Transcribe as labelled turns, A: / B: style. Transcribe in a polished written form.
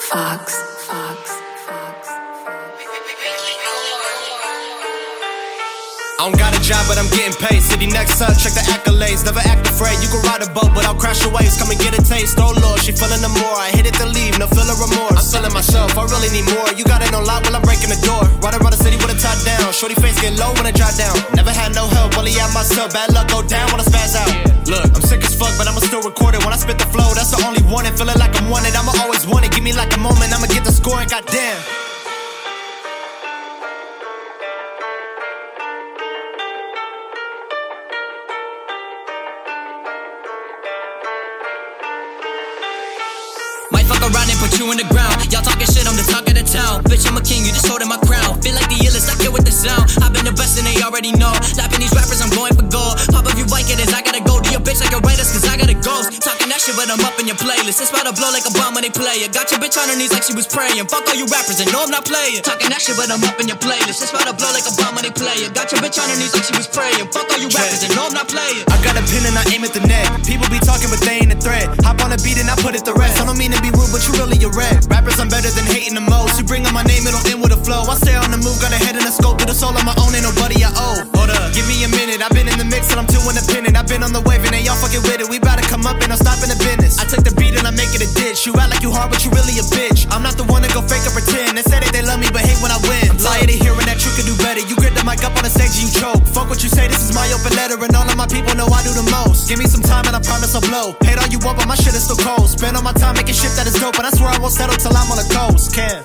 A: Fox.
B: I don't got a job, but I'm getting paid. City next up, check the accolades. Never act afraid. You can ride a boat, but I'll crash your waves. Come and get a taste. Oh Lord, she feeling the more. I hit it to leave, no feeling remorse. I'm feeling myself, I really need more. You got it on lock while I'm breaking the door. Ride around the city with a top down. Shorty face get low when I drop down. Never had no help, only out myself. Bad luck go down when I spaz out. Look, I'm sick as fuck, but I'ma still record it. When I spit the flow, that's the only one. Feeling like I'm wanted, I'ma always want it. Give me like a moment, I'ma get the score and goddamn.
C: Might fuck around and put you in the ground. Y'all talking shit, I'm the talk of the town. Bitch, I'm a king, you just holding my crown. Feel like the illest, I kill with the sound. I've been the best and they already know. Lapping these rappers, I'm going for gold. Pop if you like it is, I gotta go to your bitch like a writers, cause I got a ghost. Talking that shit, but I'm up in your playlist. It's about to blow like a bomb when they play it. Got your bitch on her knees like she was praying. Fuck all you rappers and no, I'm not playing. Talking that shit, but I'm up in your playlist. It's about to blow like a bomb when they play it. Got your bitch on her knees like she was praying. Fuck all you rappers and no, I'm not playing.
B: I got a pin and I aim at the net. People be talking, but they ain't a threat. Hop on a beat and I put it to rest. I don't mean to be rude, but you really a red. Rappers, I'm better than hating the most. You bring up my name, it'll end with a flow. I stay on the move, got a head and a scope. Do the soul on my own, ain't nobody I owe. Hold up, give me a minute. I've been in the mix and I'm too independent. I've been on the wave and they all fucking with it. We bout to come up and I'm stopping the business. I take the beat and I make it a ditch. You act like you hard, but you really a bitch. I'm not the one to go fake or pretend. They say that they love me, but hate when I win. I'm tired of hearing that you can do better. You grip the mic up on the stage and you choke. Fuck what you say, this is my open letter. And all of my people know I do the most. Give me some time and I promise I'll blow. Hate all you want, but my shit is still cold. Spend all my time making shit that is dope, but I swear I won't settle till I'm on the coast. Can